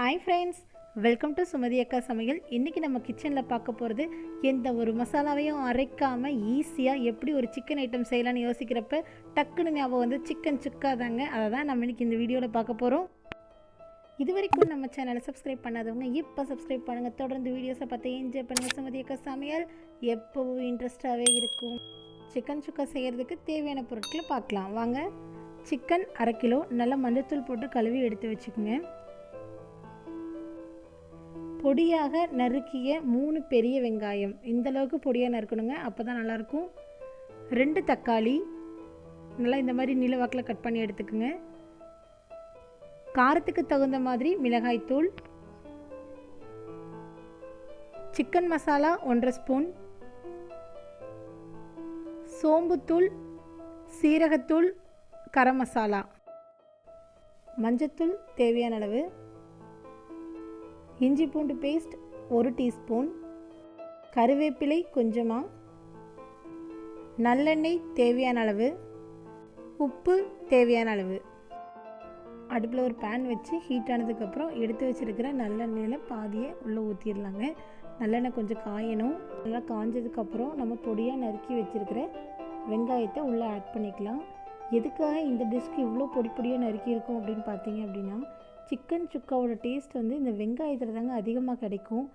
Hi friends, welcome to Sumathi அக்கா சமையல். இன்றைக்கி நம்ம கிச்சனில் பார்க்க போகிறது எந்த ஒரு மசாலாவையும் அரைக்காமல் ஈஸியாக எப்படி ஒரு சிக்கன் ஐட்டம் செய்யலான்னு யோசிக்கிறப்ப டக்குன்னு ஞாபகம் வந்து சிக்கன் சுக்கா தாங்க. அதை தான் நம்ம இன்றைக்கி இந்த வீடியோவில் பார்க்க போகிறோம். இது வரைக்கும் நம்ம சேனலை சப்ஸ்கிரைப் பண்ணாதவங்க இப்போ சப்ஸ்கிரைப் பண்ணுங்கள். தொடர்ந்து வீடியோஸை பார்த்து என்ஜாய் பண்ணுங்கள். சுமதி அக்கா சமையல் எப்போவும் இன்ட்ரெஸ்டாகவே இருக்கும். சிக்கன் சுக்கா செய்கிறதுக்கு தேவையான பொருட்களை பார்க்கலாம் வாங்க. சிக்கன் 1/2 கிலோ நல்லா மஞ்சத்தூள் போட்டு கழுவி எடுத்து வச்சுக்கோங்க. பொடியாக நறுக்கிய 3 பெரிய வெங்காயம், இந்தளவுக்கு பொடியாக நறுக்கணுங்க, அப்போ தான் நல்லாயிருக்கும். 2 தக்காளி நல்லா இந்த மாதிரி நீளவாக்கில் கட் பண்ணி எடுத்துக்கோங்க. காரத்துக்கு தகுந்த மாதிரி மிளகாய்த்தூள், சிக்கன் மசாலா 1.5 ஸ்பூன், சோம்புத்தூள், சீரகத்தூள், கரம் மசாலா, மஞ்சத்தூள் தேவையான அளவு, இஞ்சி பூண்டு பேஸ்ட் 1 டீஸ்பூன், கருவேப்பிலை கொஞ்சமாக, நல்லெண்ணெய் தேவையான அளவு, உப்பு தேவையான அளவு. அடுப்பில் ஒரு பேன் வச்சு ஹீட் ஆனதுக்கப்புறம் எடுத்து வச்சுருக்கிற நல்லெண்ணெயில் பாதியை உள்ளே ஊற்றிடலாங்க. நல்லெண்ணெய் கொஞ்சம் காயணும். நல்லா காஞ்சதுக்கப்புறம் நம்ம பொடியாக நறுக்கி வச்சுருக்கிற வெங்காயத்தை உள்ளே ஆட் பண்ணிக்கலாம். எதுக்காக இந்த டிஷ்க்கு இவ்வளோ பொடியாக நறுக்கி இருக்கும் அப்படின்னு பார்த்தீங்க அப்படின்னா, சிக்கன் சுக்காவோட டேஸ்ட் வந்து இந்த வெங்காயத்தில் தாங்க அதிகமாக கிடைக்கும்.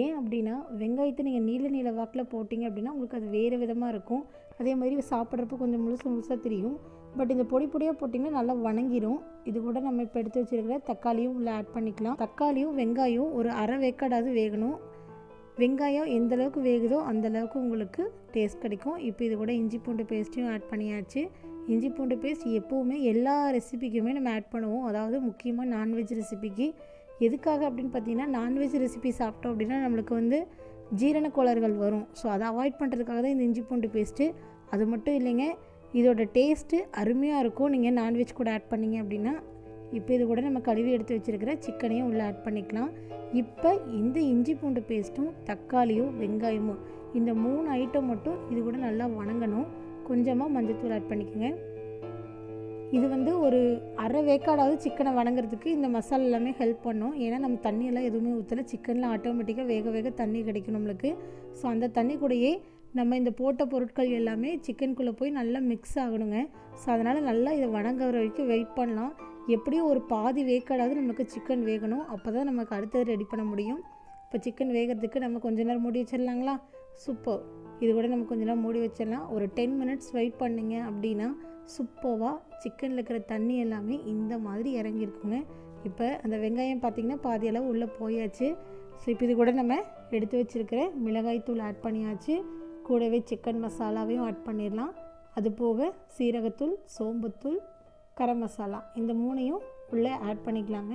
ஏன் அப்படின்னா, வெங்காயத்தை நீங்கள் நீல வாக்கில் போட்டிங்க அப்படின்னா உங்களுக்கு அது வேறு விதமாக இருக்கும். அதே மாதிரி சாப்பிட்றப்ப கொஞ்சம் முழுசாக தெரியும். பட் இந்த பொடியாக போட்டிங்கன்னா நல்லா வணங்கிடும். இது கூட நம்ம இப்போ எடுத்து வச்சுருக்கிற தக்காளியும் உள்ளே ஆட் பண்ணிக்கலாம். தக்காளியும் வெங்காயம் ஒரு அரை வேக்காடாவது வேகணும். வெங்காயம் எந்தளவுக்கு வேகுதோ அந்தளவுக்கு உங்களுக்கு டேஸ்ட் கிடைக்கும். இப்போ இது கூட இஞ்சி பூண்டு பேஸ்ட்டையும் ஆட் பண்ணியாச்சு. இஞ்சி பூண்டு பேஸ்ட் எப்போவுமே எல்லா ரெசிபிக்குமே நம்ம ஆட் பண்ணுவோம். அதாவது முக்கியமாக நான்வெஜ் ரெசிபிக்கு. எதுக்காக அப்படின்னு பார்த்தீங்கன்னா, நான்வெஜ் ரெசிபி சாப்பிட்டோம் அப்படின்னா நம்மளுக்கு வந்து ஜீரண கோளாறுகள் வரும். ஸோ அதை அவாய்ட் பண்ணுறதுக்காக தான் இந்த இஞ்சி பூண்டு பேஸ்ட்டு. அது மட்டும் இல்லைங்க, இதோட டேஸ்ட்டு அருமையாக இருக்கும் நீங்கள் நான்வெஜ் கூட ஆட் பண்ணிங்க அப்படின்னா. இப்போ இது கூட நம்ம கழுவி எடுத்து வச்சுருக்கிற சிக்கனையும் உள்ளே ஆட் பண்ணிக்கலாம். இப்போ இந்த இஞ்சி பூண்டு பேஸ்ட்டும் தக்காளியும் வெங்காயமும் இந்த 3 ஐட்டம் மட்டும் இது கூட நல்லா வணங்கணும். கொஞ்சமாக மஞ்சத்தூள் ஆட் பண்ணிக்கோங்க. இது வந்து ஒரு அரை வேக்காடாவது சிக்கனை வணங்குறதுக்கு இந்த மசாலா எல்லாமே ஹெல்ப் பண்ணும். ஏன்னா நம்ம தண்ணியெல்லாம் எதுவுமே ஊற்றலை. சிக்கனில் ஆட்டோமேட்டிக்காக வேக தண்ணி கிடைக்கும் நம்மளுக்கு. ஸோ அந்த தண்ணி கூடயே நம்ம இந்த போட்ட பொருட்கள் எல்லாமே சிக்கனுக்குள்ளே போய் நல்லா மிக்ஸ் ஆகணுங்க. ஸோ அதனால் நல்லா இதை வணங்குற வரைக்கும் வெயிட் பண்ணலாம். எப்படியும் ஒரு பாதி வேக்காடாவது நமக்கு சிக்கன் வேகணும். அப்போ தான் நமக்கு அடுத்தது ரெடி பண்ண முடியும். இப்போ சிக்கன் வேகிறதுக்கு நம்ம கொஞ்ச நேரம் மூடி வச்சிடலாங்களா? சூப்பர். இது கூட நம்ம கொஞ்ச நேரம் மூடி வச்சிடலாம். ஒரு 10 மினிட்ஸ் வெயிட் பண்ணிங்க அப்படின்னா சூப்பராக சிக்கனில் இருக்கிற தண்ணி எல்லாமே இந்த மாதிரி இறங்கியிருக்குங்க. இப்போ அந்த வெங்காயம் பார்த்திங்கன்னா பாதி அளவு உள்ளே போயாச்சு. ஸோ இப்போ இது கூட நம்ம எடுத்து வச்சுருக்கிற மிளகாய்த்தூள் ஆட் பண்ணியாச்சு. கூடவே சிக்கன் மசாலாவையும் ஆட் பண்ணிடலாம். அது போக சீரகத்தூள், சோம்புத்தூள், கரம் மசாலா இந்த 3ஐயும் உள்ளே ஆட் பண்ணிக்கலாங்க.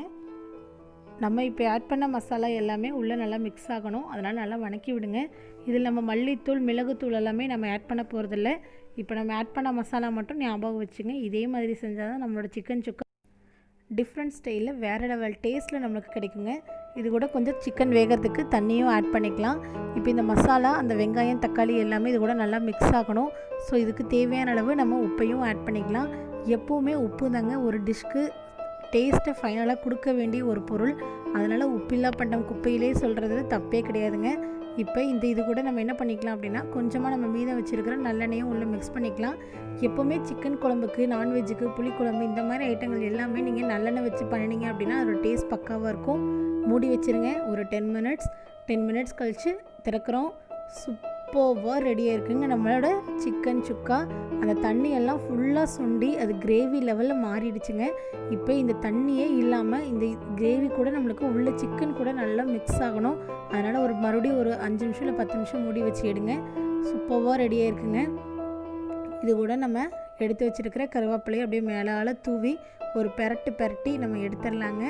நம்ம இப்போ ஆட் பண்ண மசாலா எல்லாமே உள்ளே நல்லா மிக்ஸ் ஆகணும். அதனால் நல்லா வணக்கி விடுங்க. இதில் நம்ம மல்லித்தூள், மிளகுத்தூள் எல்லாமே நம்ம ஆட் பண்ண போகிறதில்ல. இப்போ நம்ம ஆட் பண்ண மசாலா மட்டும் ஞாபகம் வச்சுங்க. இதே மாதிரி செஞ்சால் தான் நம்மளோட சிக்கன் சுக்கா டிஃப்ரெண்ட் ஸ்டைலில் வேறு லெவல் டேஸ்ட்டில் நம்மளுக்கு கிடைக்குங்க. இது கூட கொஞ்சம் சிக்கன் வேகிறதுக்கு தண்ணியும் ஆட் பண்ணிக்கலாம். இப்போ இந்த மசாலா, அந்த வெங்காயம், தக்காளி எல்லாமே இது கூட நல்லா மிக்ஸ் ஆகணும். ஸோ இதுக்கு தேவையான அளவு நம்ம உப்பையும் ஆட் பண்ணிக்கலாம். எப்போவுமே உப்பு தாங்க ஒரு டிஷ்க்கு டேஸ்ட்டை ஃபைனலாக கொடுக்க வேண்டிய ஒரு பொருள். அதனால் உப்பில்லா பண்டம் குப்பையிலே சொல்கிறதுல தப்பே கிடையாதுங்க. இப்போ இது கூட நம்ம என்ன பண்ணிக்கலாம் அப்படின்னா, கொஞ்சமாக நம்ம மீதம் வச்சுருக்கிற நல்லெண்ணெயும் உள்ளே மிக்ஸ் பண்ணிக்கலாம். எப்போவுமே சிக்கன் குழம்புக்கு, நான்வெஜ்ஜுக்கு, புளிக்குழம்பு இந்த மாதிரி ஐட்டங்கள் எல்லாமே நீங்கள் நல்லெண்ணெய் வச்சு பண்ணினீங்க அப்படின்னா அதோட டேஸ்ட் பக்காவாக இருக்கும். மூடி வச்சுருங்க ஒரு 10 மினிட்ஸ் கழித்து திறக்கிறோம். சூப்பராக ரெடியாக இருக்குங்க நம்மளோட சிக்கன் சுக்கா. அந்த தண்ணியெல்லாம் ஃபுல்லாக சுண்டி அது கிரேவி லெவலில் மாறிடுச்சுங்க. இப்போ இந்த தண்ணியே இல்லாமல் இந்த கிரேவி கூட நம்மளுக்கு உள்ள சிக்கன் கூட நல்லா மிக்ஸ் ஆகணும். அதனால் மறுபடியும் ஒரு 5 நிமிஷம் இல்லை 10 நிமிஷம் மூடி வச்சு எடுங்க. சூப்பராக ரெடியாக இருக்குங்க. இது கூட நம்ம எடுத்து வச்சுருக்கிற கருவேப்பிலையை அப்படியே மேலால் தூவி ஒரு பெரட்டி நம்ம எடுத்துடலாங்க.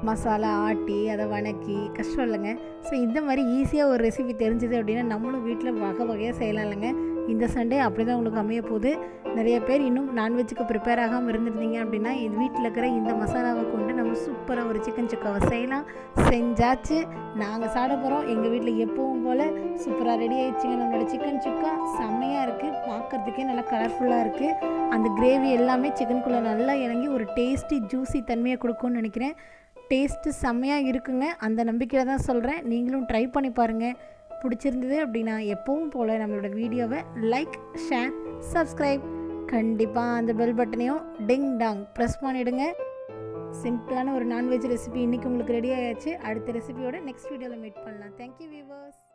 மசாலா ஆட்டி அதை வணக்கி கஷ்டம் இல்லைங்க. ஸோ இந்த மாதிரி ஈஸியாக ஒரு ரெசிபி தெரிஞ்சுது அப்படின்னா நம்மளும் வீட்டில் வகையாக செய்யலாம் இல்லைங்க. இந்த சண்டே அப்படி தான் உங்களுக்கு அமைய போகுது. நிறைய பேர் இன்னும் நான்வெஜ்ஜுக்கு ப்ரிப்பேர் ஆகாமல் இருந்திருந்தீங்க அப்படின்னா இது வீட்டில் இருக்கிற இந்த மசாலாவை கொண்டு நம்ம சூப்பராக ஒரு சிக்கன் சுக்காவை செய்யலாம். செஞ்சாச்சு, நாங்கள் சாப்பிட போகிறோம். எங்கள் வீட்டில் எப்பவும் போல் சூப்பராக ரெடி ஆகிடுச்சிங்க நம்மளோட சிக்கன் சுக்கா. செம்மையாக இருக்குது, பார்க்குறதுக்கே நல்லா கலர்ஃபுல்லாக இருக்குது. அந்த கிரேவி எல்லாமே சிக்கனுக்குள்ளே நல்லா இறங்கி ஒரு டேஸ்டி ஜூஸி தன்மையை கொடுக்கும்னு நினைக்கிறேன். டேஸ்ட்டு செம்மையாக இருக்குங்க. அந்த நம்பிக்கையில் தான் சொல்கிறேன். நீங்களும் ட்ரை பண்ணி பாருங்கள். பிடிச்சிருந்தது அப்படின்னா எப்பவும் போல் நம்மளோட வீடியோவை லைக், ஷேர், சப்ஸ்கிரைப், கண்டிப்பாக அந்த பெல் பட்டனையும் டிங் டாங் ப்ரெஸ் பண்ணிவிடுங்க. சிம்பிளான ஒரு நான்வெஜ் ரெசிபி இன்றைக்கி உங்களுக்கு ரெடி ஆயாச்சு. அடுத்த ரெசிபியோட நெக்ஸ்ட் வீடியோவில் மீட் பண்ணலாம். Thank you viewers.